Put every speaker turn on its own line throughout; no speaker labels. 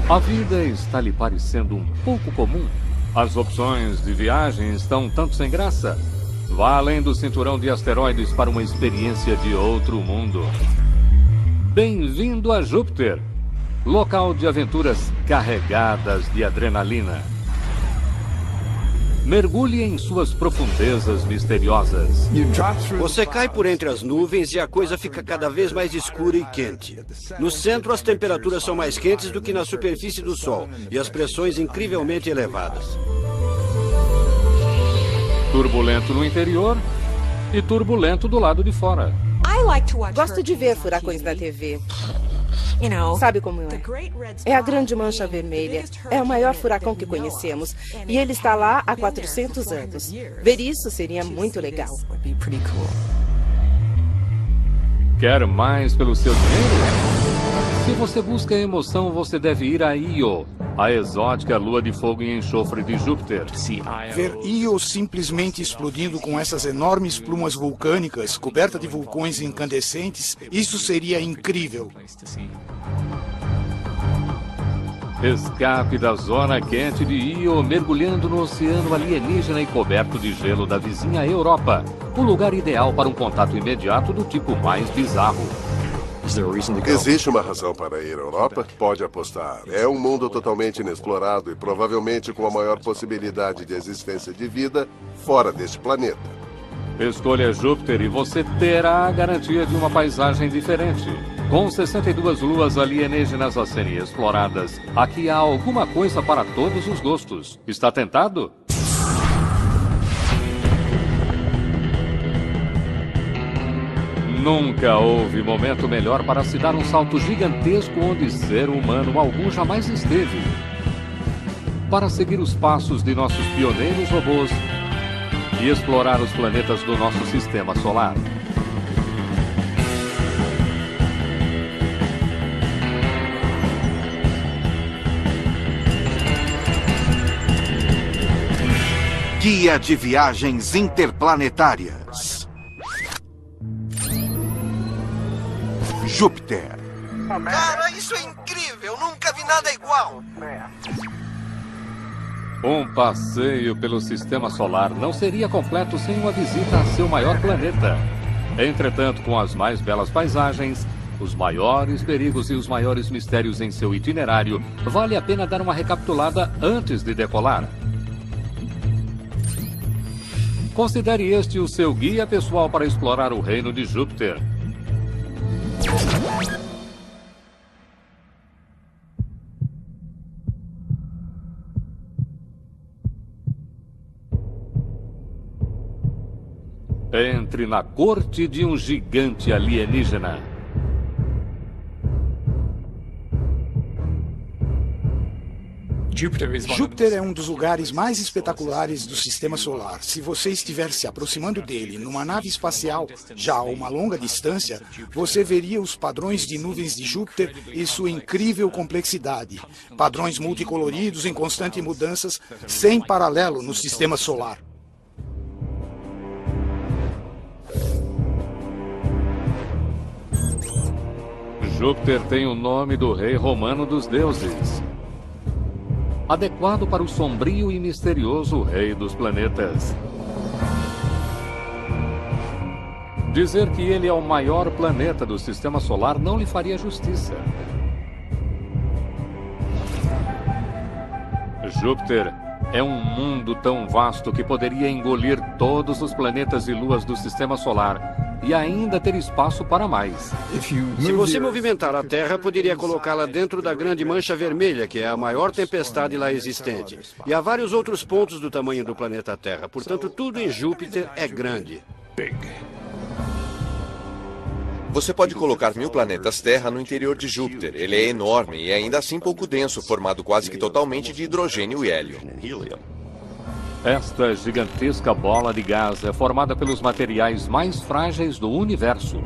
A vida está lhe parecendo um pouco comum? As opções de viagem estão tanto sem graça? Vá além do cinturão de asteroides para uma experiência de outro mundo. Bem-vindo a Júpiter, local de aventuras carregadas de adrenalina. Mergulhe em suas profundezas misteriosas.
Você cai por entre as nuvens e a coisa fica cada vez mais escura e quente. No centro, as temperaturas são mais quentes do que na superfície do Sol e as pressões incrivelmente elevadas.
Turbulento no interior e turbulento do lado de fora.
Gosto de ver furacões na TV. Sabe como é? É a Grande Mancha Vermelha. É o maior furacão que conhecemos. E ele está lá há 400 anos. Ver isso seria muito legal.
Quer mais pelo seu dinheiro? Se você busca emoção, você deve ir a Io, a exótica lua de fogo e enxofre de Júpiter.
Ver Io simplesmente explodindo com essas enormes plumas vulcânicas, coberta de vulcões incandescentes, isso seria incrível.
Escape da zona quente de Io, mergulhando no oceano alienígena e coberto de gelo da vizinha Europa. O lugar ideal para um contato imediato do tipo mais bizarro.
Existe uma razão para ir à Europa? Pode apostar. É um mundo totalmente inexplorado e provavelmente com a maior possibilidade de existência de vida fora deste planeta.
Escolha Júpiter e você terá a garantia de uma paisagem diferente. Com 62 luas alienígenas a serem exploradas, aqui há alguma coisa para todos os gostos. Está tentado? Nunca houve momento melhor para se dar um salto gigantesco onde ser humano algum jamais esteve. Para seguir os passos de nossos pioneiros robôs e explorar os planetas do nosso sistema solar.
Guia de Viagens Interplanetárias. Júpiter.
Cara, isso é incrível! Nunca vi nada igual!
Um passeio pelo sistema solar não seria completo sem uma visita a seu maior planeta. Entretanto, com as mais belas paisagens, os maiores perigos e os maiores mistérios em seu itinerário, vale a pena dar uma recapitulada antes de decolar. Considere este o seu guia pessoal para explorar o reino de Júpiter. Entre na corte de um gigante alienígena.
Júpiter é um dos lugares mais espetaculares do Sistema Solar. Se você estiver se aproximando dele numa nave espacial, já a uma longa distância, você veria os padrões de nuvens de Júpiter e sua incrível complexidade. Padrões multicoloridos em constante mudanças, sem paralelo no Sistema Solar.
Júpiter tem o nome do rei romano dos deuses, adequado para o sombrio e misterioso rei dos planetas. Dizer que ele é o maior planeta do Sistema Solar não lhe faria justiça. Júpiter é um mundo tão vasto que poderia engolir todos os planetas e luas do Sistema Solar e ainda ter espaço para mais.
Se você movimentar a Terra, poderia colocá-la dentro da Grande Mancha Vermelha, que é a maior tempestade lá existente. E há vários outros pontos do tamanho do planeta Terra. Portanto, tudo em Júpiter é grande.
Você pode colocar 1000 planetas Terra no interior de Júpiter. Ele é enorme e ainda assim pouco denso, formado quase que totalmente de hidrogênio e hélio.
Esta gigantesca bola de gás é formada pelos materiais mais frágeis do universo.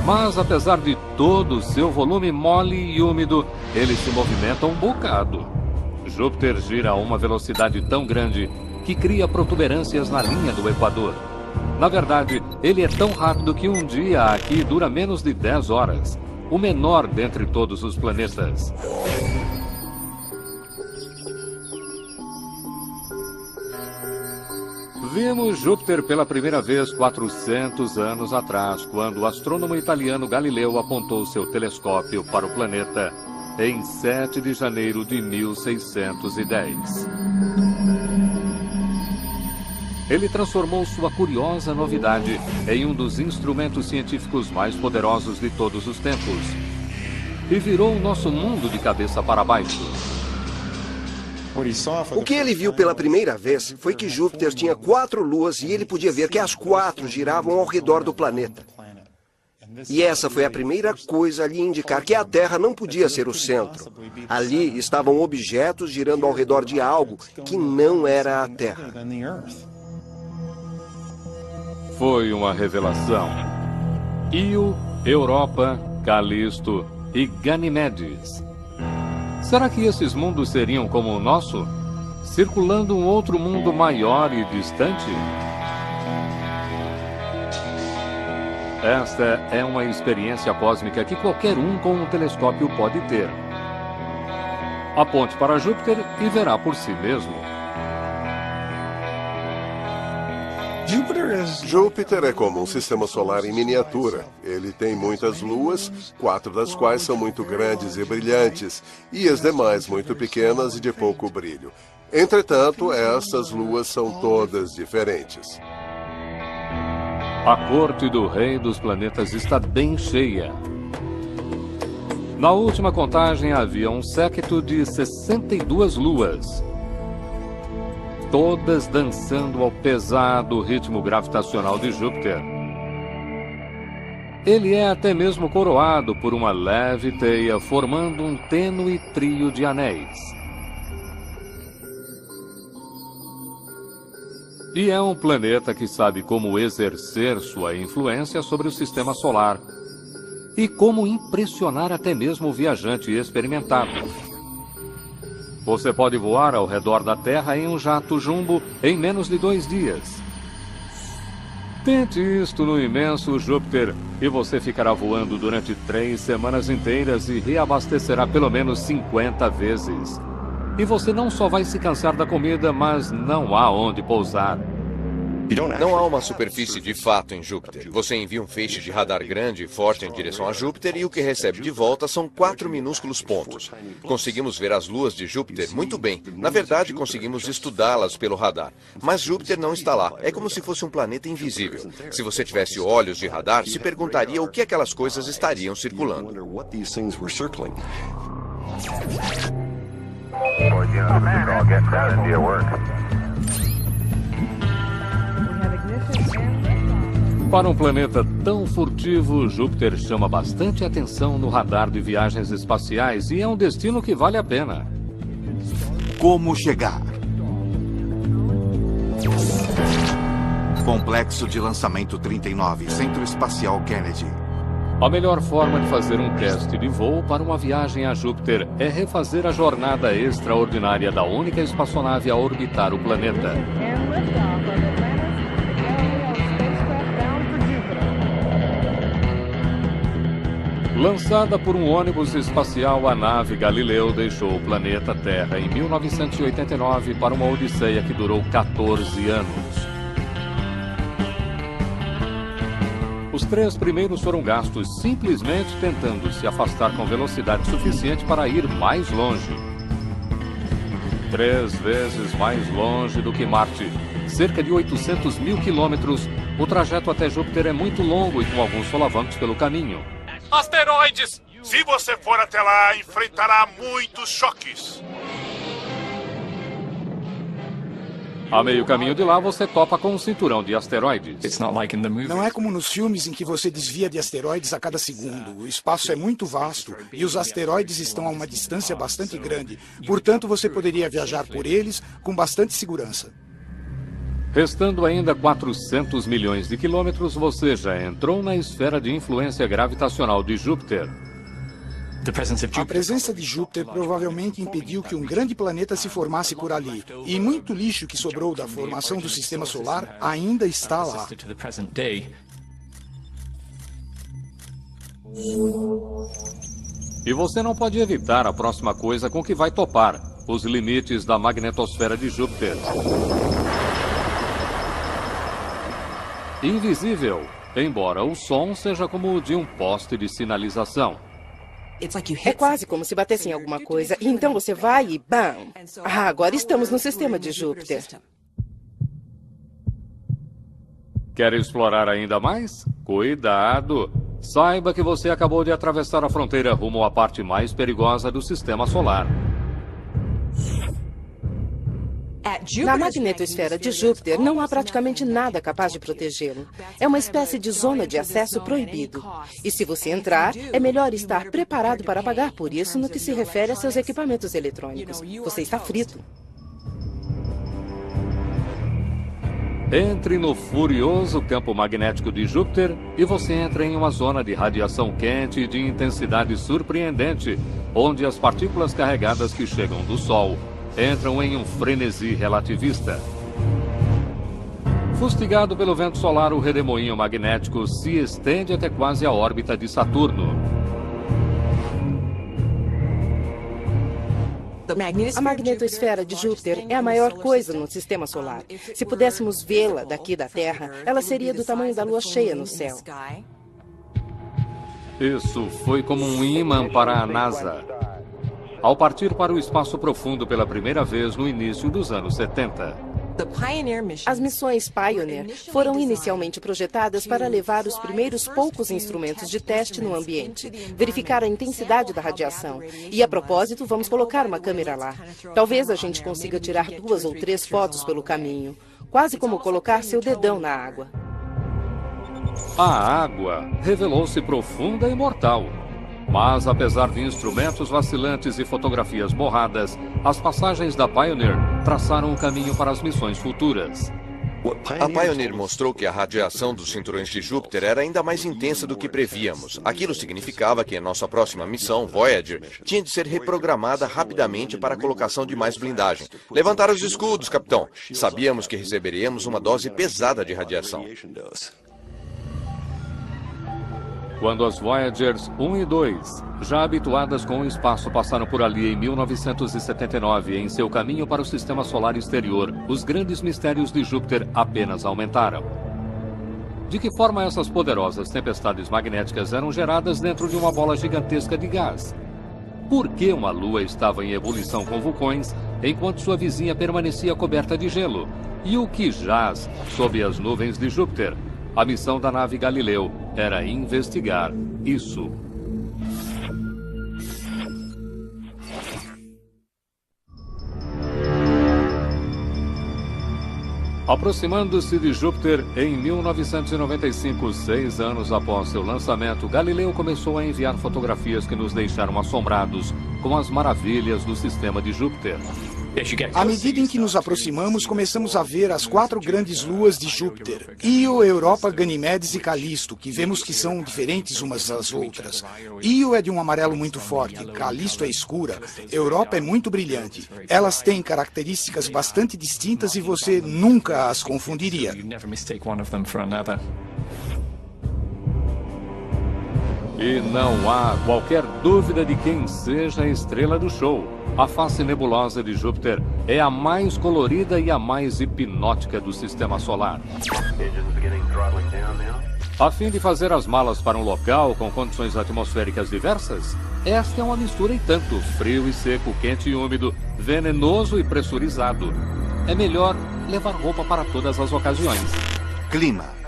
Mas, apesar de todo o seu volume mole e úmido, ele se movimenta um bocado. Júpiter gira a uma velocidade tão grande que cria protuberâncias na linha do Equador. Na verdade, ele é tão rápido que um dia aqui dura menos de 10 horas, o menor dentre todos os planetas. Vimos Júpiter pela primeira vez 400 anos atrás, quando o astrônomo italiano Galileu apontou seu telescópio para o planeta em 7 de janeiro de 1610. Ele transformou sua curiosa novidade em um dos instrumentos científicos mais poderosos de todos os tempos e virou o nosso mundo de cabeça para baixo.
O que ele viu pela primeira vez foi que Júpiter tinha 4 luas e ele podia ver que as 4 giravam ao redor do planeta. E essa foi a primeira coisa a lhe indicar que a Terra não podia ser o centro. Ali estavam objetos girando ao redor de algo que não era a Terra.
Foi uma revelação. Io, Europa, Calisto e Ganimedes. Será que esses mundos seriam como o nosso? Circulando um outro mundo maior e distante? Esta é uma experiência cósmica que qualquer um com um telescópio pode ter. Aponte para Júpiter e verá por si mesmo.
Júpiter é como um sistema solar em miniatura. Ele tem muitas luas, 4 das quais são muito grandes e brilhantes, e as demais muito pequenas e de pouco brilho. Entretanto, essas luas são todas diferentes.
A corte do rei dos planetas está bem cheia. Na última contagem havia um séquito de 62 luas, todas dançando ao pesado ritmo gravitacional de Júpiter. Ele é até mesmo coroado por uma leve teia, formando um tênue trio de anéis. E é um planeta que sabe como exercer sua influência sobre o sistema solar e como impressionar até mesmo o viajante experimentado. Você pode voar ao redor da Terra em um jato jumbo em menos de 2 dias. Tente isto no imenso Júpiter e você ficará voando durante 3 semanas inteiras e reabastecerá pelo menos 50 vezes. E você não só vai se cansar da comida, mas não há onde pousar.
Não há uma superfície de fato em Júpiter. Você envia um feixe de radar grande e forte em direção a Júpiter e o que recebe de volta são 4 minúsculos pontos. Conseguimos ver as luas de Júpiter muito bem. Na verdade, conseguimos estudá-las pelo radar. Mas Júpiter não está lá. É como se fosse um planeta invisível. Se você tivesse olhos de radar, se perguntaria o que aquelas coisas estariam circulando.
Para um planeta tão furtivo, Júpiter chama bastante atenção no radar de viagens espaciais e é um destino que vale a pena.
Como chegar? Complexo de Lançamento 39, Centro Espacial Kennedy.
A melhor forma de fazer um teste de voo para uma viagem a Júpiter é refazer a jornada extraordinária da única espaçonave a orbitar o planeta. Lançada por um ônibus espacial, a nave Galileu deixou o planeta Terra em 1989 para uma odisseia que durou 14 anos. Os 3 primeiros foram gastos simplesmente tentando se afastar com velocidade suficiente para ir mais longe. 3 vezes mais longe do que Marte, cerca de 800 mil quilômetros, o trajeto até Júpiter é muito longo e com alguns solavancos pelo caminho.
Asteroides! Se você for até lá, enfrentará muitos choques.
A meio caminho de lá, você topa com um cinturão de asteroides.
Não é como nos filmes em que você desvia de asteroides a cada segundo. O espaço é muito vasto e os asteroides estão a uma distância bastante grande. Portanto, você poderia viajar por eles com bastante segurança.
Restando ainda 400 milhões de quilômetros, você já entrou na esfera de influência gravitacional de Júpiter.
A presença de Júpiter provavelmente impediu que um grande planeta se formasse por ali, e muito lixo que sobrou da formação do Sistema Solar ainda está lá.
E você não pode evitar a próxima coisa com que vai topar: os limites da magnetosfera de Júpiter. Invisível, embora o som seja como o de um poste de sinalização.
É quase como se batesse em alguma coisa, e então você vai e bam! Ah, agora estamos no sistema de Júpiter.
Quer explorar ainda mais? Cuidado! Saiba que você acabou de atravessar a fronteira rumo à parte mais perigosa do Sistema Solar.
Na magnetosfera de Júpiter não há praticamente nada capaz de protegê-lo. É uma espécie de zona de acesso proibido. E se você entrar, é melhor estar preparado para pagar por isso no que se refere a seus equipamentos eletrônicos. Você está frito.
Entre no furioso campo magnético de Júpiter e você entra em uma zona de radiação quente e de intensidade surpreendente, onde as partículas carregadas que chegam do Sol entram em um frenesi relativista. Fustigado pelo vento solar, o redemoinho magnético se estende até quase a órbita de Saturno.
A magnetosfera de Júpiter é a maior coisa no Sistema Solar. Se pudéssemos vê-la daqui da Terra, ela seria do tamanho da lua cheia no céu.
Isso foi como um imã para a NASA, ao partir para o espaço profundo pela primeira vez no início dos anos 70.
As missões Pioneer foram inicialmente projetadas para levar os primeiros poucos instrumentos de teste no ambiente, verificar a intensidade da radiação. E, a propósito, vamos colocar uma câmera lá. Talvez a gente consiga tirar 2 ou 3 fotos pelo caminho. Quase como colocar seu dedão na água.
A água revelou-se profunda e mortal. Mas, apesar de instrumentos vacilantes e fotografias borradas, as passagens da Pioneer traçaram o caminho para as missões futuras.
A Pioneer mostrou que a radiação dos cinturões de Júpiter era ainda mais intensa do que prevíamos. Aquilo significava que a nossa próxima missão, Voyager, tinha de ser reprogramada rapidamente para a colocação de mais blindagem. Levantar os escudos, capitão. Sabíamos que receberíamos uma dose pesada de radiação.
Quando as Voyagers 1 e 2, já habituadas com o espaço, passaram por ali em 1979 em seu caminho para o Sistema Solar exterior, os grandes mistérios de Júpiter apenas aumentaram. De que forma essas poderosas tempestades magnéticas eram geradas dentro de uma bola gigantesca de gás? Por que uma lua estava em ebulição com vulcões, enquanto sua vizinha permanecia coberta de gelo? E o que jaz sob as nuvens de Júpiter? A missão da nave Galileu era investigar isso. Aproximando-se de Júpiter em 1995, 6 anos após seu lançamento, Galileu começou a enviar fotografias que nos deixaram assombrados com as maravilhas do sistema de Júpiter.
À medida em que nos aproximamos, começamos a ver as 4 grandes luas de Júpiter, Io, Europa, Ganimedes e Calisto, que vemos que são diferentes umas das outras. Io é de um amarelo muito forte, Calisto é escura, Europa é muito brilhante. Elas têm características bastante distintas e você nunca as confundiria.
E não há qualquer dúvida de quem seja a estrela do show. A face nebulosa de Júpiter é a mais colorida e a mais hipnótica do Sistema Solar. A fim de fazer as malas para um local com condições atmosféricas diversas, esta é uma mistura em tanto: frio e seco, quente e úmido, venenoso e pressurizado. É melhor levar roupa para todas as ocasiões.
Clima.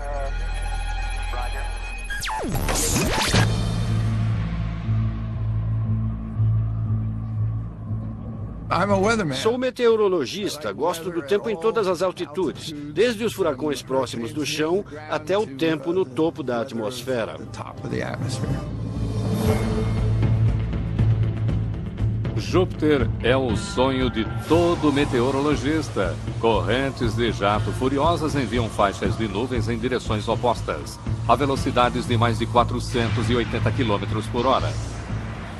Sou meteorologista, gosto do tempo em todas as altitudes, desde os furacões próximos do chão até o tempo no topo da atmosfera.
Júpiter é o sonho de todo meteorologista. Correntes de jato furiosas enviam faixas de nuvens em direções opostas, a velocidades de mais de 480 km por hora.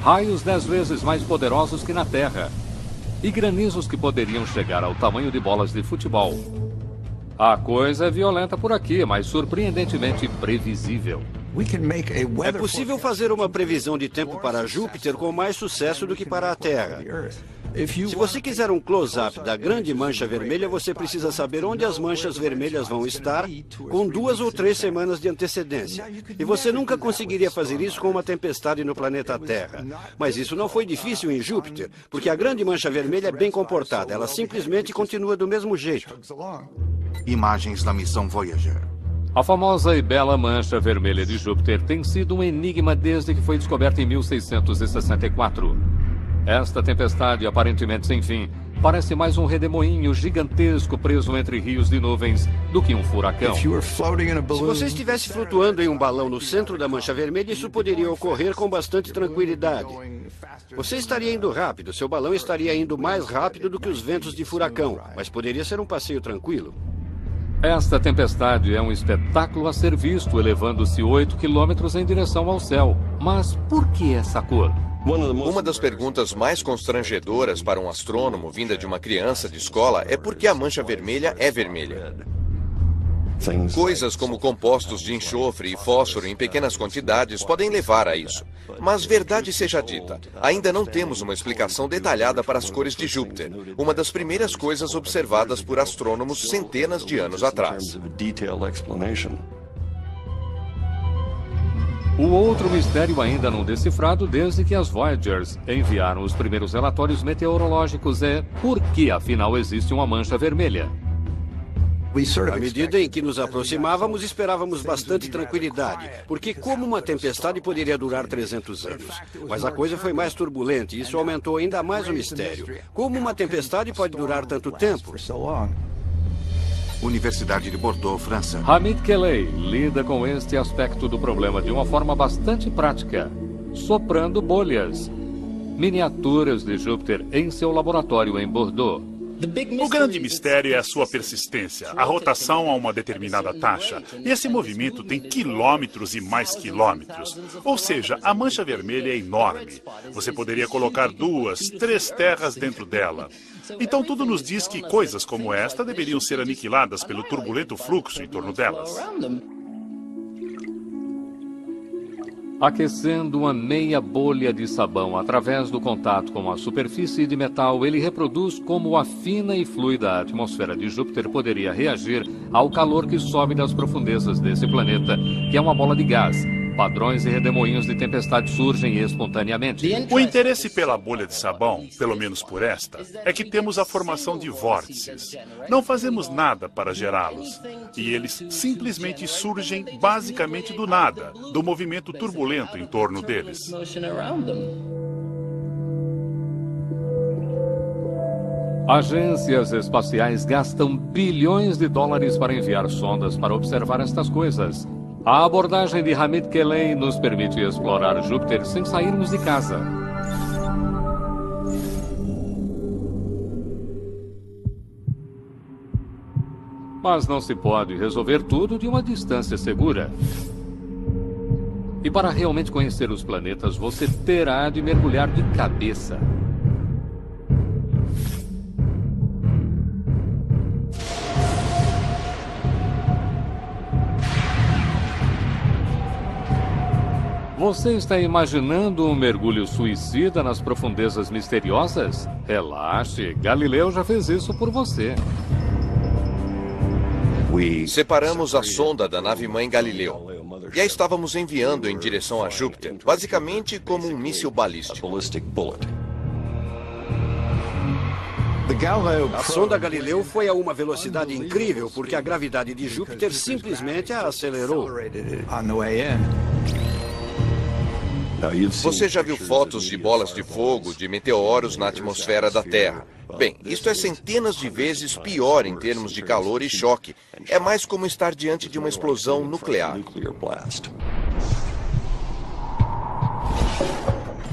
raios 10 vezes mais poderosos que na Terra e granizos que poderiam chegar ao tamanho de bolas de futebol. A coisa é violenta por aqui, mas surpreendentemente previsível.
É possível fazer uma previsão de tempo para Júpiter com mais sucesso do que para a Terra. Se você quiser um close-up da grande mancha vermelha, você precisa saber onde as manchas vermelhas vão estar com 2 ou 3 semanas de antecedência. E você nunca conseguiria fazer isso com uma tempestade no planeta Terra. Mas isso não foi difícil em Júpiter, porque a grande mancha vermelha é bem comportada. Ela simplesmente continua do mesmo jeito.
Imagens da missão Voyager.
A famosa e bela mancha vermelha de Júpiter tem sido um enigma desde que foi descoberta em 1664. Esta tempestade, aparentemente sem fim, parece mais um redemoinho gigantesco preso entre rios de nuvens do que um furacão.
Se você estivesse flutuando em um balão no centro da mancha vermelha, isso poderia ocorrer com bastante tranquilidade. Você estaria indo rápido, seu balão estaria indo mais rápido do que os ventos de furacão, mas poderia ser um passeio tranquilo.
Esta tempestade é um espetáculo a ser visto, elevando-se 8 quilômetros em direção ao céu. Mas por que essa cor?
Uma das perguntas mais constrangedoras para um astrônomo vinda de uma criança de escola é por que a mancha vermelha é vermelha. Coisas como compostos de enxofre e fósforo em pequenas quantidades podem levar a isso. Mas verdade seja dita, ainda não temos uma explicação detalhada para as cores de Júpiter, uma das primeiras coisas observadas por astrônomos centenas de anos atrás.
O outro mistério ainda não decifrado desde que as Voyagers enviaram os primeiros relatórios meteorológicos é por que afinal existe uma mancha vermelha.
À medida em que nos aproximávamos, esperávamos bastante tranquilidade, porque como uma tempestade poderia durar 300 anos? Mas a coisa foi mais turbulenta e isso aumentou ainda mais o mistério. Como uma tempestade pode durar tanto tempo?
Universidade de Bordeaux, França.
Hamid Kelei lida com este aspecto do problema de uma forma bastante prática, soprando bolhas. Miniaturas de Júpiter em seu laboratório em Bordeaux.
O grande mistério é a sua persistência, a rotação a uma determinada taxa. E esse movimento tem quilômetros e mais quilômetros. Ou seja, a mancha vermelha é enorme. Você poderia colocar 2, 3 terras dentro dela. Então tudo nos diz que coisas como esta deveriam ser aniquiladas pelo turbulento fluxo em torno delas.
Aquecendo uma meia bolha de sabão através do contato com a superfície de metal, ele reproduz como a fina e fluida atmosfera de Júpiter poderia reagir ao calor que sobe das profundezas desse planeta, que é uma bola de gás. Padrões e redemoinhos de tempestade surgem espontaneamente.
O interesse pela bolha de sabão, pelo menos por esta, é que temos a formação de vórtices. Não fazemos nada para gerá-los. E eles simplesmente surgem basicamente do nada, do movimento turbulento em torno deles.
Agências espaciais gastam bilhões de dólares para enviar sondas para observar estas coisas. A abordagem de Hamid Kelei nos permite explorar Júpiter sem sairmos de casa. Mas não se pode resolver tudo de uma distância segura. E para realmente conhecer os planetas, você terá de mergulhar de cabeça. Você está imaginando um mergulho suicida nas profundezas misteriosas? Relaxe, Galileu já fez isso por você.
Separamos a sonda da nave-mãe Galileu e a estávamos enviando em direção a Júpiter, basicamente como um míssil balístico.
A sonda Galileu foi a uma velocidade incrível porque a gravidade de Júpiter simplesmente a acelerou.
Você já viu fotos de bolas de fogo de meteoros na atmosfera da Terra? Bem, isto é centenas de vezes pior em termos de calor e choque. É mais como estar diante de uma explosão nuclear.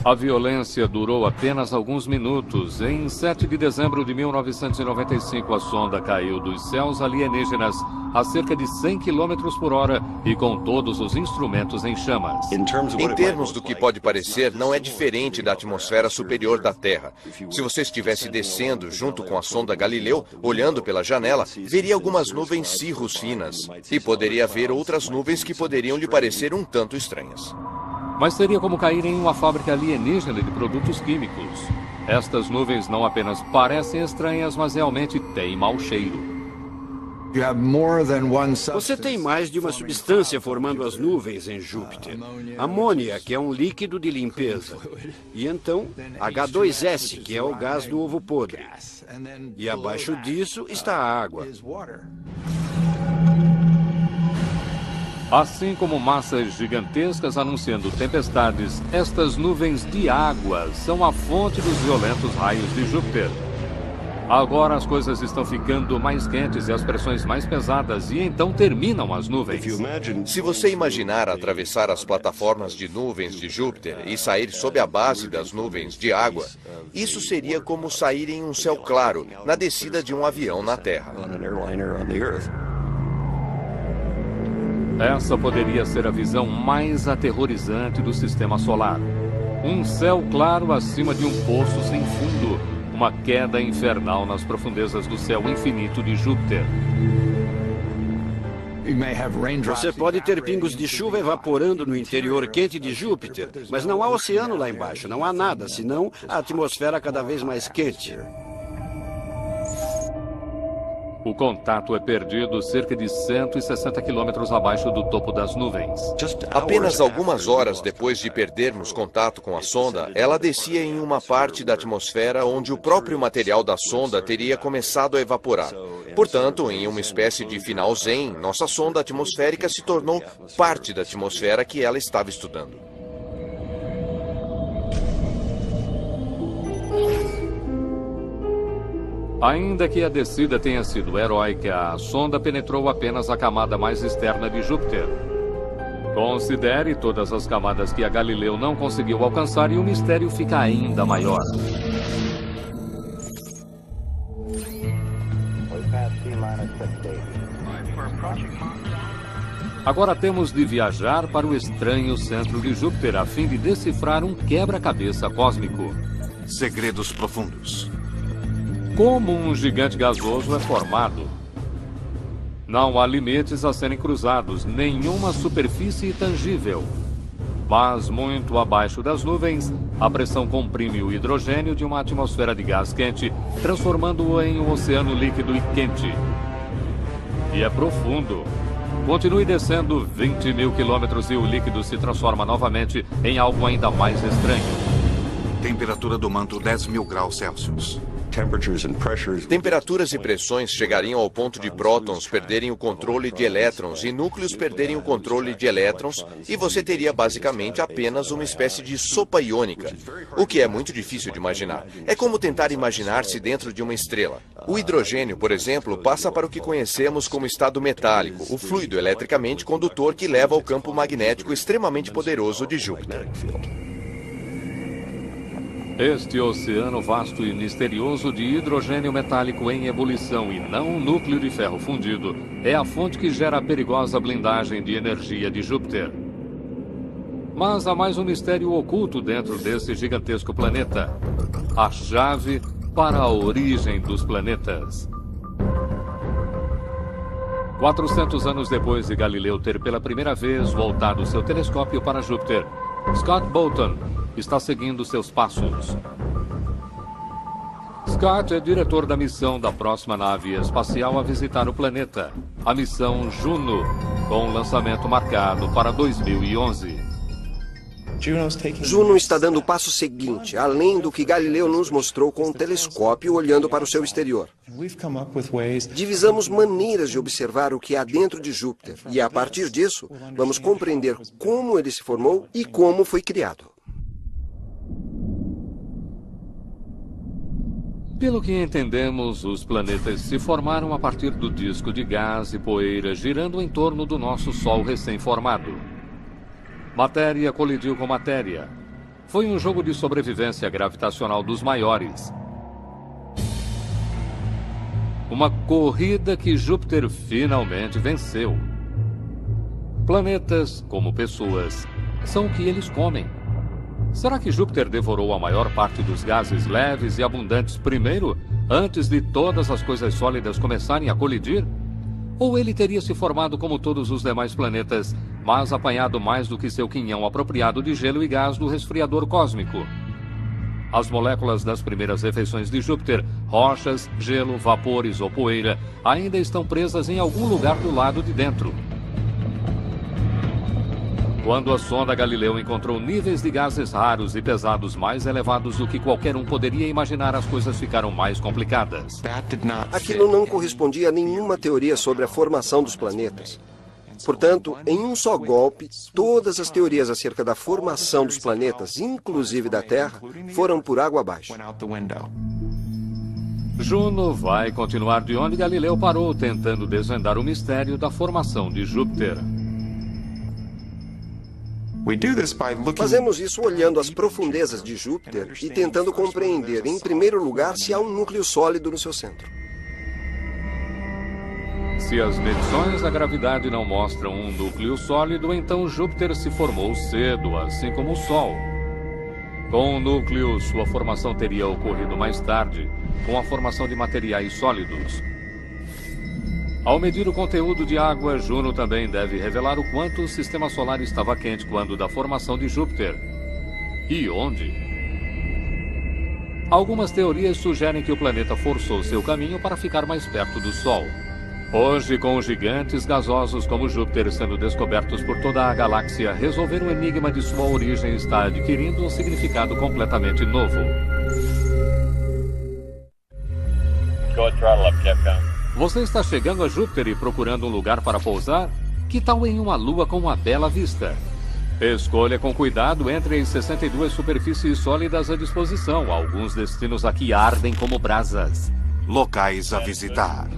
A violência durou apenas alguns minutos. Em 7 de dezembro de 1995, a sonda caiu dos céus alienígenas a cerca de 100 km por hora e com todos os instrumentos em chamas.
Em termos do que pode parecer, não é diferente da atmosfera superior da Terra. Se você estivesse descendo junto com a sonda Galileu, olhando pela janela, veria algumas nuvens cirrus finas e poderia ver outras nuvens que poderiam lhe parecer um tanto estranhas.
Mas seria como cair em uma fábrica alienígena de produtos químicos. Estas nuvens não apenas parecem estranhas, mas realmente têm mau cheiro.
Você tem mais de uma substância formando as nuvens em Júpiter. Amônia, que é um líquido de limpeza. E então, H2S, que é o gás do ovo podre. E abaixo disso está a água.
Assim como massas gigantescas anunciando tempestades, estas nuvens de água são a fonte dos violentos raios de Júpiter. Agora as coisas estão ficando mais quentes e as pressões mais pesadas, e então terminam as nuvens.
Se você imaginar atravessar as plataformas de nuvens de Júpiter e sair sob a base das nuvens de água, isso seria como sair em um céu claro na descida de um avião na Terra.
Essa poderia ser a visão mais aterrorizante do sistema solar. Um céu claro acima de um poço sem fundo, uma queda infernal nas profundezas do céu infinito de Júpiter.
Você pode ter pingos de chuva evaporando no interior quente de Júpiter, mas não há oceano lá embaixo, não há nada, senão a atmosfera cada vez mais quente.
O contato é perdido cerca de 160 quilômetros abaixo do topo das nuvens.
Apenas algumas horas depois de perdermos contato com a sonda, ela descia em uma parte da atmosfera onde o próprio material da sonda teria começado a evaporar. Portanto, em uma espécie de final zen, nossa sonda atmosférica se tornou parte da atmosfera que ela estava estudando.
Ainda que a descida tenha sido heróica, a sonda penetrou apenas a camada mais externa de Júpiter. Considere todas as camadas que a Galileu não conseguiu alcançar e o mistério fica ainda maior. Agora temos de viajar para o estranho centro de Júpiter a fim de decifrar um quebra-cabeça cósmico.
Segredos profundos.
Como um gigante gasoso é formado? Não há limites a serem cruzados, nenhuma superfície tangível. Mas muito abaixo das nuvens, a pressão comprime o hidrogênio de uma atmosfera de gás quente, transformando-o em um oceano líquido e quente. E é profundo. Continue descendo 20 mil quilômetros e o líquido se transforma novamente em algo ainda mais estranho.
Temperatura do manto 10.000 graus Celsius.
Temperaturas e pressões chegariam ao ponto de prótons perderem o controle de elétrons e núcleos perderem o controle de elétrons, e você teria basicamente apenas uma espécie de sopa iônica, o que é muito difícil de imaginar. É como tentar imaginar-se dentro de uma estrela. O hidrogênio, por exemplo, passa para o que conhecemos como estado metálico, o fluido eletricamente condutor que leva ao campo magnético extremamente poderoso de Júpiter.
Este oceano vasto e misterioso de hidrogênio metálico em ebulição e não um núcleo de ferro fundido é a fonte que gera a perigosa blindagem de energia de Júpiter. Mas há mais um mistério oculto dentro desse gigantesco planeta. A chave para a origem dos planetas. 400 anos depois de Galileu ter pela primeira vez voltado seu telescópio para Júpiter, Scott Bolton está seguindo seus passos. Scott é diretor da missão da próxima nave espacial a visitar o planeta, a missão Juno, com o lançamento marcado para 2011.
Juno está dando o passo seguinte, além do que Galileu nos mostrou com um telescópio olhando para o seu exterior. Divisamos maneiras de observar o que há dentro de Júpiter e, a partir disso, vamos compreender como ele se formou e como foi criado.
Pelo que entendemos, os planetas se formaram a partir do disco de gás e poeira girando em torno do nosso Sol recém-formado. Matéria colidiu com matéria. foi um jogo de sobrevivência gravitacional dos maiores. Uma corrida que Júpiter finalmente venceu. Planetas, como pessoas, são o que eles comem. Será que Júpiter devorou a maior parte dos gases leves e abundantes primeiro, antes de todas as coisas sólidas começarem a colidir? Ou ele teria se formado como todos os demais planetas, mas apanhado mais do que seu quinhão apropriado de gelo e gás do resfriador cósmico? As moléculas das primeiras refeições de Júpiter, rochas, gelo, vapores ou poeira, ainda estão presas em algum lugar do lado de dentro. Quando a sonda Galileu encontrou níveis de gases raros e pesados mais elevados do que qualquer um poderia imaginar, as coisas ficaram mais complicadas.
Aquilo não correspondia a nenhuma teoria sobre a formação dos planetas. Portanto, em um só golpe, todas as teorias acerca da formação dos planetas, inclusive da Terra, foram por água abaixo.
Juno vai continuar de onde Galileu parou, tentando desvendar o mistério da formação de Júpiter.
Fazemos isso olhando as profundezas de Júpiter e tentando compreender, em primeiro lugar, se há um núcleo sólido no seu centro.
Se as medições da gravidade não mostram um núcleo sólido, então Júpiter se formou cedo, assim como o Sol. Com o núcleo, sua formação teria ocorrido mais tarde, com a formação de materiais sólidos. Ao medir o conteúdo de água, Juno também deve revelar o quanto o sistema solar estava quente quando da formação de Júpiter. E onde? Algumas teorias sugerem que o planeta forçou seu caminho para ficar mais perto do Sol. Hoje, com gigantes gasosos como Júpiter sendo descobertos por toda a galáxia, resolver o enigma de sua origem está adquirindo um significado completamente novo. Você está chegando a Júpiter e procurando um lugar para pousar? Que tal em uma lua com uma bela vista? Escolha com cuidado entre as 62 superfícies sólidas à disposição. Alguns destinos aqui ardem como brasas.
Locais a visitar.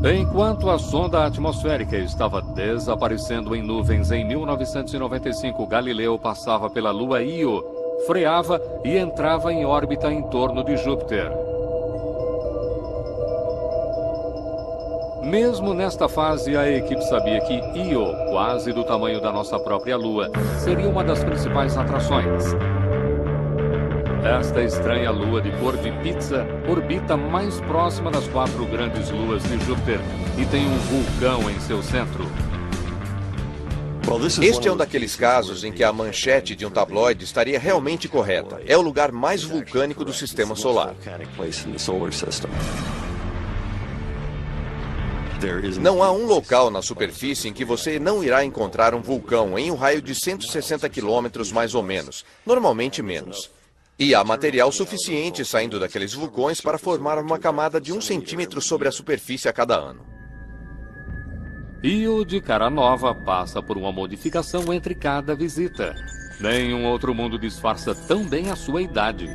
Enquanto a sonda atmosférica estava desaparecendo em nuvens em 1995, Galileu passava pela lua Io, freava e entrava em órbita em torno de Júpiter. Mesmo nesta fase, a equipe sabia que Io, quase do tamanho da nossa própria Lua, seria uma das principais atrações. Esta estranha lua de cor de pizza orbita mais próxima das 4 grandes luas de Júpiter e tem um vulcão em seu centro.
Este é um daqueles casos em que a manchete de um tabloide estaria realmente correta. É o lugar mais vulcânico do sistema solar. Não há um local na superfície em que você não irá encontrar um vulcão em um raio de 160 quilômetros mais ou menos, normalmente menos. E há material suficiente saindo daqueles vulcões para formar uma camada de 1 centímetro sobre a superfície a cada ano.
Io de cara nova passa por uma modificação entre cada visita. Nenhum outro mundo disfarça tão bem a sua idade.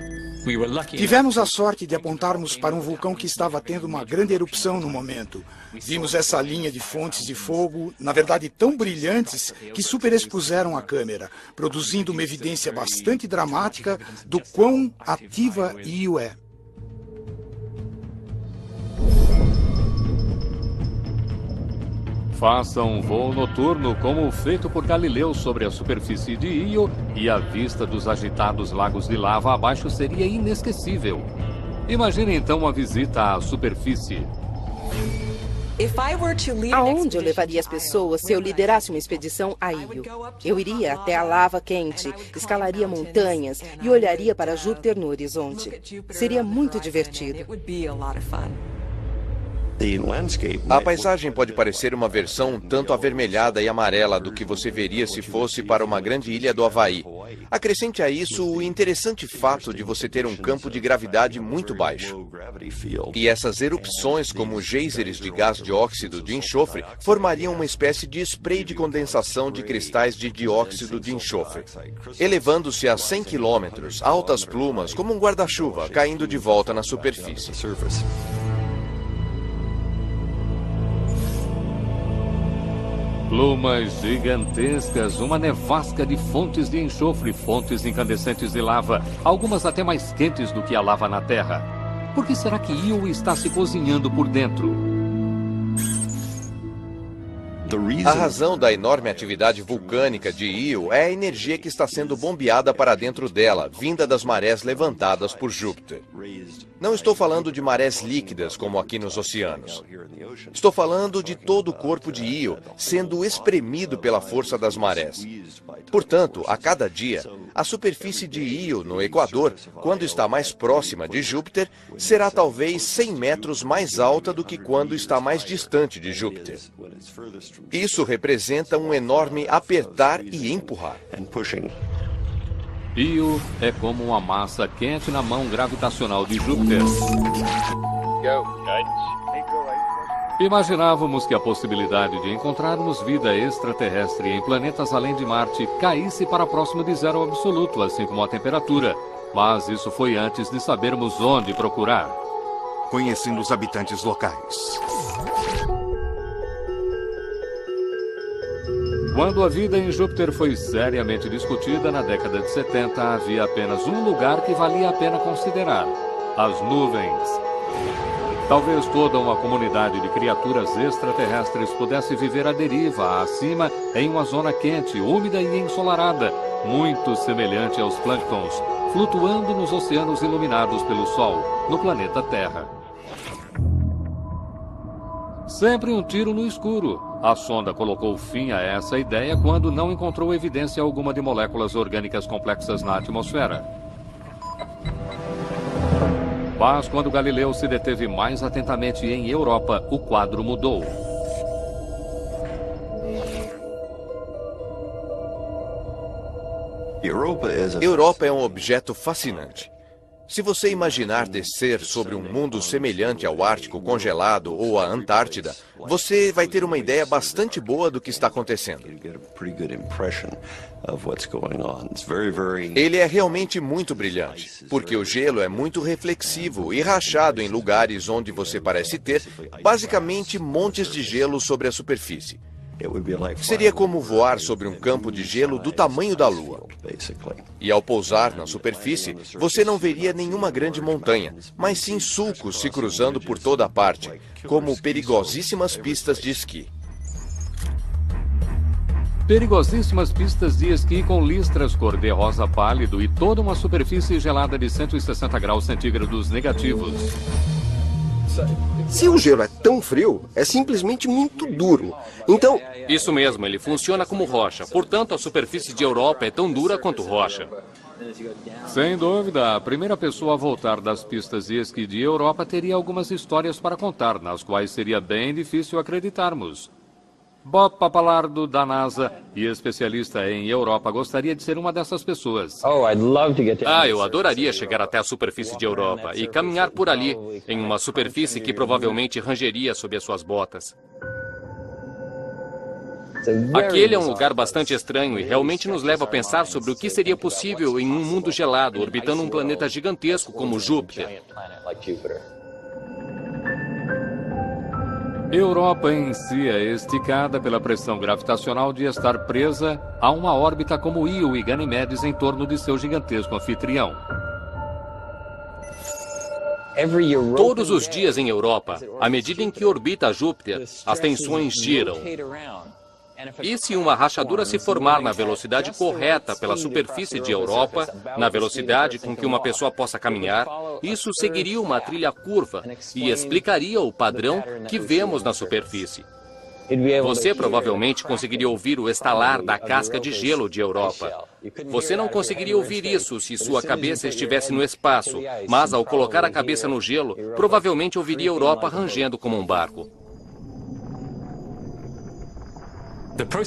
Tivemos a sorte de apontarmos para um vulcão que estava tendo uma grande erupção no momento. Vimos essa linha de fontes de fogo, na verdade tão brilhantes, que superexpuseram a câmera, produzindo uma evidência bastante dramática do quão ativa Io é.
Faça um voo noturno como o feito por Galileu sobre a superfície de Io e a vista dos agitados lagos de lava abaixo seria inesquecível. Imagine então uma visita à superfície.
Aonde eu levaria as pessoas se eu liderasse uma expedição a Io? Eu iria até a lava quente, escalaria montanhas e olharia para Júpiter no horizonte. Seria muito divertido.
A paisagem pode parecer uma versão um tanto avermelhada e amarela do que você veria se fosse para uma grande ilha do Havaí. Acrescente a isso o interessante fato de você ter um campo de gravidade muito baixo. E essas erupções, como geysers de gás de óxido de enxofre, formariam uma espécie de spray de condensação de cristais de dióxido de enxofre, elevando-se a 100 quilômetros, altas plumas, como um guarda-chuva, caindo de volta na superfície.
Plumas gigantescas, uma nevasca de fontes de enxofre, fontes incandescentes de lava, algumas até mais quentes do que a lava na Terra. Por que será que Io está se cozinhando por dentro?
A razão da enorme atividade vulcânica de Io é a energia que está sendo bombeada para dentro dela, vinda das marés levantadas por Júpiter. Não estou falando de marés líquidas, como aqui nos oceanos. Estou falando de todo o corpo de Io sendo espremido pela força das marés. Portanto, a cada dia, a superfície de Io no Equador, quando está mais próxima de Júpiter, será talvez 100 metros mais alta do que quando está mais distante de Júpiter. Isso representa um enorme apertar e empurrar.
Io é como uma massa quente na mão gravitacional de Júpiter. Imaginávamos que a possibilidade de encontrarmos vida extraterrestre em planetas além de Marte caísse para próximo de zero absoluto, assim como a temperatura. Mas isso foi antes de sabermos onde procurar.
Conhecendo os habitantes locais.
Quando a vida em Júpiter foi seriamente discutida na década de 70, havia apenas um lugar que valia a pena considerar: as nuvens. Talvez toda uma comunidade de criaturas extraterrestres pudesse viver à deriva, acima, em uma zona quente, úmida e ensolarada, muito semelhante aos plânctons, flutuando nos oceanos iluminados pelo Sol, no planeta Terra. Sempre um tiro no escuro. A sonda colocou fim a essa ideia quando não encontrou evidência alguma de moléculas orgânicas complexas na atmosfera. Mas quando Galileu se deteve mais atentamente em Europa, o quadro mudou.
Europa é um objeto fascinante. Se você imaginar descer sobre um mundo semelhante ao Ártico congelado ou à Antártida, você vai ter uma ideia bastante boa do que está acontecendo. Ele é realmente muito brilhante, porque o gelo é muito reflexivo e rachado em lugares onde você parece ter, basicamente, montes de gelo sobre a superfície. Seria como voar sobre um campo de gelo do tamanho da Lua. E ao pousar na superfície, você não veria nenhuma grande montanha, mas sim sulcos se cruzando por toda a parte, como perigosíssimas pistas de esqui.
Perigosíssimas pistas de esqui com listras cor-de-rosa pálido e toda uma superfície gelada de 160 graus centígrados negativos.
Se o gelo é tão frio, é simplesmente muito duro. Então...
Isso mesmo, ele funciona como rocha. Portanto, a superfície de Europa é tão dura quanto rocha.
Sem dúvida, a primeira pessoa a voltar das pistas de esqui de Europa teria algumas histórias para contar, nas quais seria bem difícil acreditarmos. Bob Papalardo, da NASA e especialista em Europa, gostaria de ser uma dessas pessoas.
Eu adoraria chegar até a superfície de Europa e caminhar por ali, em uma superfície que provavelmente rangeria sob as suas botas. Aquele é um lugar bastante estranho e realmente nos leva a pensar sobre o que seria possível em um mundo gelado, orbitando um planeta gigantesco como Júpiter.
Europa em si é esticada pela pressão gravitacional de estar presa a uma órbita como Io e Ganimedes em torno de seu gigantesco anfitrião.
Todos os dias em Europa, à medida em que orbita Júpiter, as tensões giram. E se uma rachadura se formar na velocidade correta pela superfície de Europa, na velocidade com que uma pessoa possa caminhar, isso seguiria uma trilha curva e explicaria o padrão que vemos na superfície. Você provavelmente conseguiria ouvir o estalar da casca de gelo de Europa. Você não conseguiria ouvir isso se sua cabeça estivesse no espaço, mas ao colocar a cabeça no gelo, provavelmente ouviria Europa rangendo como um barco.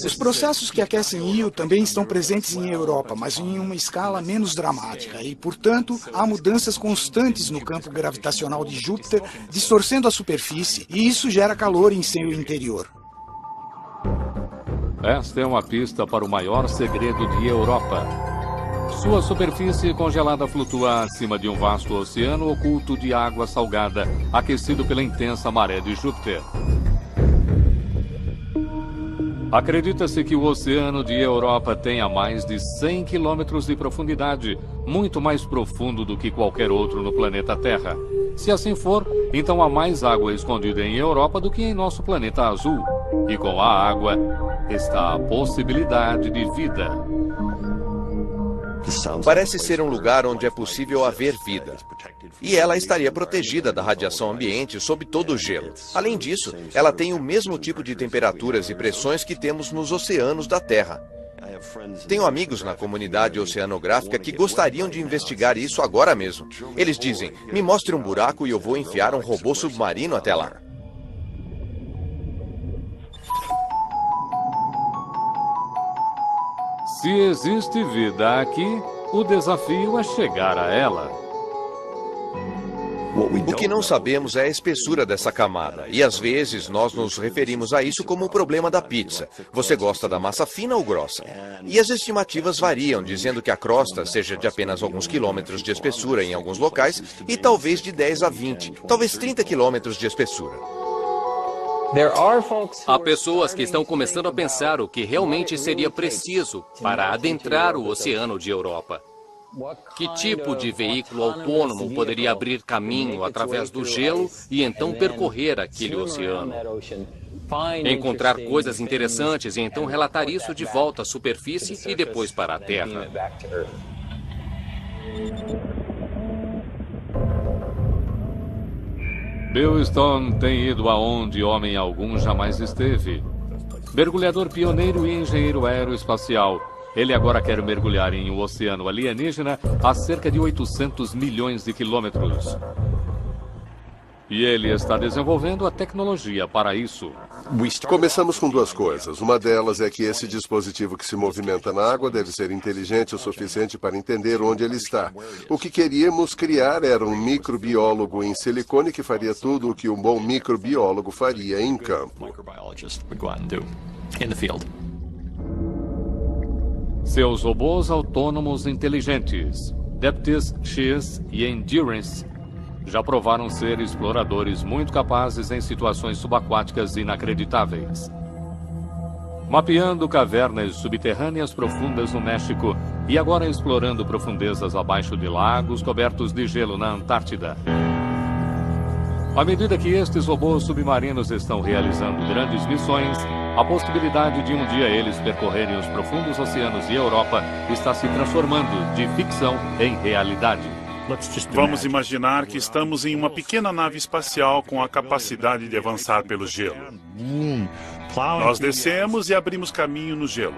Os processos que aquecem Io também estão presentes em Europa, mas em uma escala menos dramática. E, portanto, há mudanças constantes no campo gravitacional de Júpiter, distorcendo a superfície, e isso gera calor em seu interior.
Esta é uma pista para o maior segredo de Europa. Sua superfície congelada flutua acima de um vasto oceano oculto de água salgada, aquecido pela intensa maré de Júpiter. Acredita-se que o oceano de Europa tenha mais de 100 quilômetros de profundidade, muito mais profundo do que qualquer outro no planeta Terra. Se assim for, então há mais água escondida em Europa do que em nosso planeta azul. E com a água está a possibilidade de vida.
Parece ser um lugar onde é possível haver vida. E ela estaria protegida da radiação ambiente sob todo o gelo. Além disso, ela tem o mesmo tipo de temperaturas e pressões que temos nos oceanos da Terra. Tenho amigos na comunidade oceanográfica que gostariam de investigar isso agora mesmo. Eles dizem, me mostre um buraco e eu vou enfiar um robô submarino até lá.
Se existe vida aqui, o desafio é chegar a ela.
O que não sabemos é a espessura dessa camada, e às vezes nós nos referimos a isso como o problema da pizza. Você gosta da massa fina ou grossa? E as estimativas variam, dizendo que a crosta seja de apenas alguns quilômetros de espessura em alguns locais, e talvez de 10 a 20, talvez 30 quilômetros de espessura.
Há pessoas que estão começando a pensar o que realmente seria preciso para adentrar o oceano de Europa. Que tipo de veículo autônomo poderia abrir caminho através do gelo e então percorrer aquele oceano? Encontrar coisas interessantes e então relatar isso de volta à superfície e depois para a Terra.
Bill Stone tem ido aonde homem algum jamais esteve. Mergulhador pioneiro e engenheiro aeroespacial, ele agora quer mergulhar em um oceano alienígena a cerca de 800 milhões de quilômetros. E ele está desenvolvendo a tecnologia para isso.
Começamos com duas coisas. Uma delas é que esse dispositivo que se movimenta na água deve ser inteligente o suficiente para entender onde ele está. O que queríamos criar era um microbiólogo em silicone que faria tudo o que um bom microbiólogo faria em campo.
Seus robôs autônomos inteligentes, Deptis X e Endurance, já provaram ser exploradores muito capazes em situações subaquáticas inacreditáveis. Mapeando cavernas subterrâneas profundas no México e agora explorando profundezas abaixo de lagos cobertos de gelo na Antártida. À medida que estes robôs submarinos estão realizando grandes missões, a possibilidade de um dia eles percorrerem os profundos oceanos de Europa está se transformando de ficção em realidade.
Vamos imaginar que estamos em uma pequena nave espacial com a capacidade de avançar pelo gelo. Nós descemos e abrimos caminho no gelo.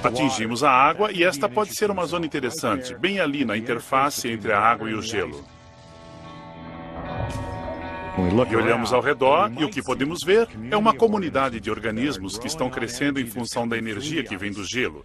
Atingimos a água e esta pode ser uma zona interessante, bem ali na interface entre a água e o gelo. E olhamos ao redor e o que podemos ver é uma comunidade de organismos que estão crescendo em função da energia que vem do gelo.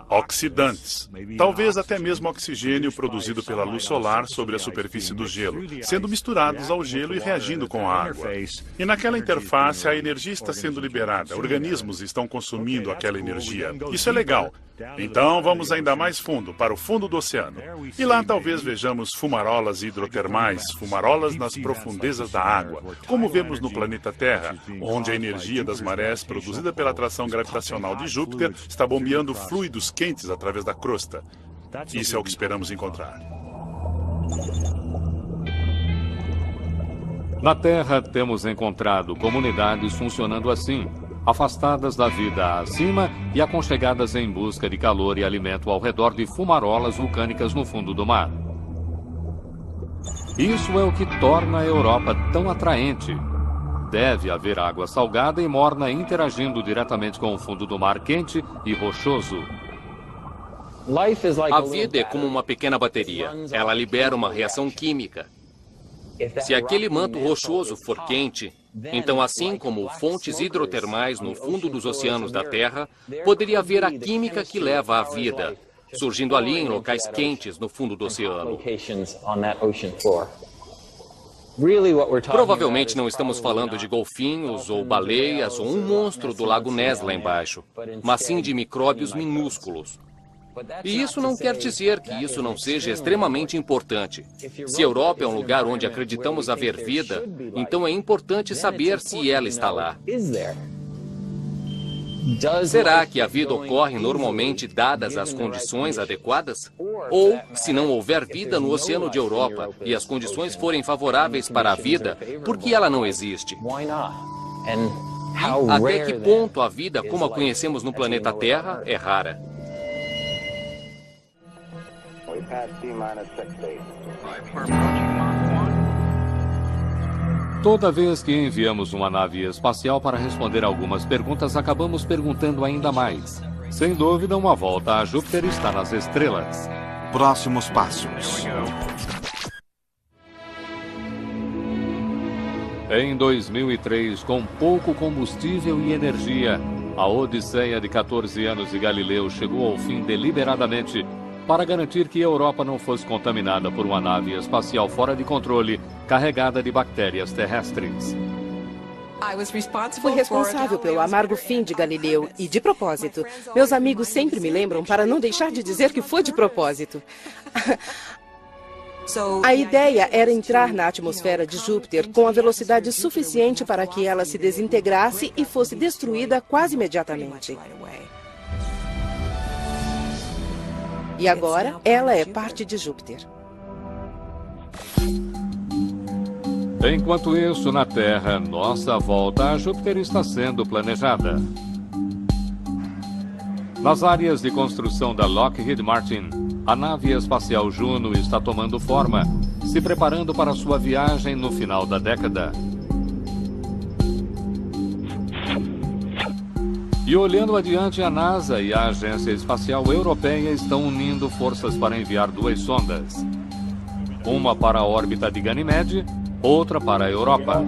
Oxidantes, talvez até mesmo oxigênio produzido pela luz solar sobre a superfície do gelo, sendo misturados ao gelo e reagindo com a água. E naquela interface a energia está sendo liberada, organismos estão consumindo aquela energia. Isso é legal. Então vamos ainda mais fundo, para o fundo do oceano. E lá talvez vejamos fumarolas hidrotermais, fumarolas nas profundezas da água, como vemos no planeta Terra, onde a energia das marés produzida pela atração gravitacional de Júpiter está bombeando fluidos quentes através da crosta. Isso é o que esperamos encontrar.
Na Terra temos encontrado comunidades funcionando assim, afastadas da vida acima e aconchegadas em busca de calor e alimento ao redor de fumarolas vulcânicas no fundo do mar. Isso é o que torna a Europa tão atraente. Deve haver água salgada e morna interagindo diretamente com o fundo do mar quente e rochoso.
A vida é como uma pequena bateria. Ela libera uma reação química. Se aquele manto rochoso for quente, então, assim como fontes hidrotermais no fundo dos oceanos da Terra, poderia haver a química que leva à vida, surgindo ali em locais quentes no fundo do oceano. Provavelmente não estamos falando de golfinhos ou baleias ou um monstro do lago Ness lá embaixo, mas sim de micróbios minúsculos. E isso não quer dizer que isso não seja extremamente importante. Se a Europa é um lugar onde acreditamos haver vida, então é importante saber se ela está lá. Será que a vida ocorre normalmente dadas as condições adequadas? Ou, se não houver vida no Oceano de Europa e as condições forem favoráveis para a vida, por que ela não existe? E até que ponto a vida, como a conhecemos no planeta Terra, é rara?
Toda vez que enviamos uma nave espacial para responder algumas perguntas, acabamos perguntando ainda mais. Sem dúvida, uma volta a Júpiter está nas estrelas.
Próximos passos.
Em 2003, com pouco combustível e energia, a odisseia de 14 anos de Galileu chegou ao fim deliberadamente para garantir que a Europa não fosse contaminada por uma nave espacial fora de controle, carregada de bactérias terrestres.
Fui responsável pelo amargo fim de Galileu e, de propósito, meus amigos sempre me lembram para não deixar de dizer que foi de propósito. A ideia era entrar na atmosfera de Júpiter com a velocidade suficiente para que ela se desintegrasse e fosse destruída quase imediatamente. E agora, ela é parte de Júpiter.
Enquanto isso, na Terra, nossa volta a Júpiter está sendo planejada. Nas áreas de construção da Lockheed Martin, a nave espacial Juno está tomando forma, se preparando para sua viagem no final da década. E olhando adiante, a NASA e a Agência Espacial Europeia estão unindo forças para enviar 2 sondas. Uma para a órbita de Ganymede, outra para a Europa.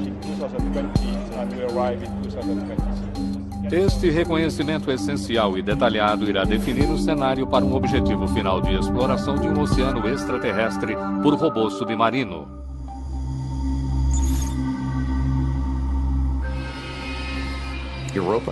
Este reconhecimento essencial e detalhado irá definir o cenário para um objetivo final de exploração de um oceano extraterrestre por robô submarino.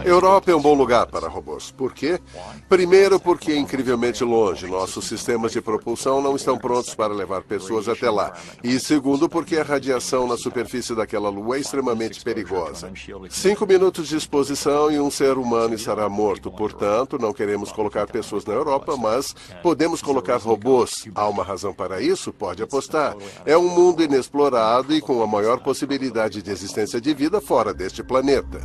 Europa é um bom lugar para robôs. Por quê? Primeiro, porque é incrivelmente longe. Nossos sistemas de propulsão não estão prontos para levar pessoas até lá. E segundo, porque a radiação na superfície daquela lua é extremamente perigosa. 5 minutos de exposição e um ser humano estará morto. Portanto, não queremos colocar pessoas na Europa, mas podemos colocar robôs. Há uma razão para isso? Pode apostar. É um mundo inexplorado e com a maior possibilidade de existência de vida fora deste planeta.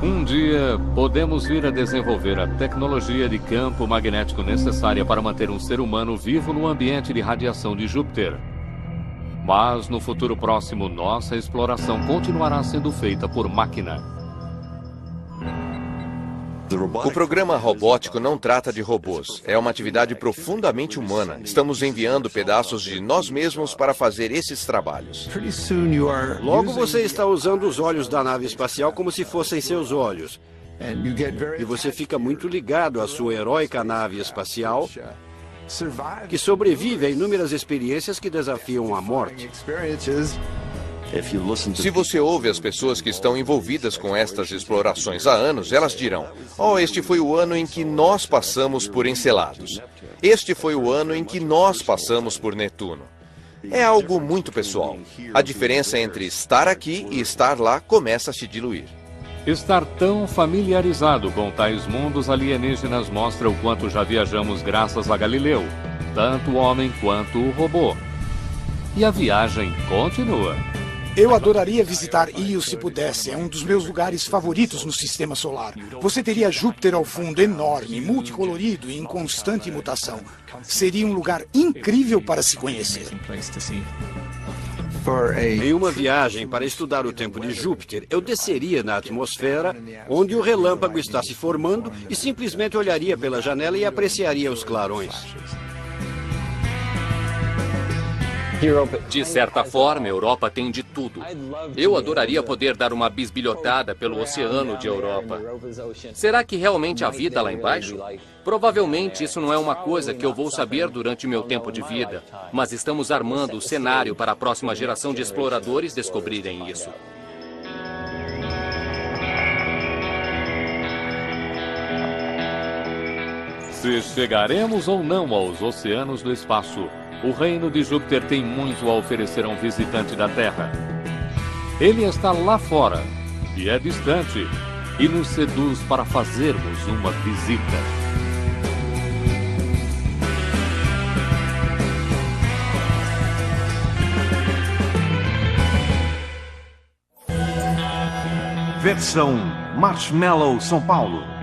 Um dia, podemos vir a desenvolver a tecnologia de campo magnético necessária para manter um ser humano vivo no ambiente de radiação de Júpiter. Mas, no futuro próximo, nossa exploração continuará sendo feita por máquina.
O programa robótico não trata de robôs. É uma atividade profundamente humana. Estamos enviando pedaços de nós mesmos para fazer esses trabalhos.
Logo você está usando os olhos da nave espacial como se fossem seus olhos. E você fica muito ligado à sua heróica nave espacial, que sobrevive a inúmeras experiências que desafiam a morte.
Se você ouve as pessoas que estão envolvidas com estas explorações há anos, elas dirão: "Oh, este foi o ano em que nós passamos por Encelados. Este foi o ano em que nós passamos por Netuno." É algo muito pessoal. A diferença entre estar aqui e estar lá começa a se diluir.
Estar tão familiarizado com tais mundos alienígenas mostra o quanto já viajamos graças a Galileu, tanto o homem quanto o robô. E a viagem continua.
Eu adoraria visitar Io se pudesse. É um dos meus lugares favoritos no sistema solar. Você teria Júpiter ao fundo, enorme, multicolorido e em constante mutação. Seria um lugar incrível para se conhecer.
Em uma viagem para estudar o tempo de Júpiter, eu desceria na atmosfera, onde o relâmpago está se formando, e simplesmente olharia pela janela e apreciaria os clarões.
De certa forma, a Europa tem de tudo. Eu adoraria poder dar uma bisbilhotada pelo oceano de Europa. Será que realmente há vida lá embaixo? Provavelmente isso não é uma coisa que eu vou saber durante meu tempo de vida, mas estamos armando o cenário para a próxima geração de exploradores descobrirem isso.
Se chegaremos ou não aos oceanos do espaço, o reino de Júpiter tem muito a oferecer a um visitante da Terra. Ele está lá fora, e é distante, e nos seduz para fazermos uma visita.
Versão Marshmallow São Paulo.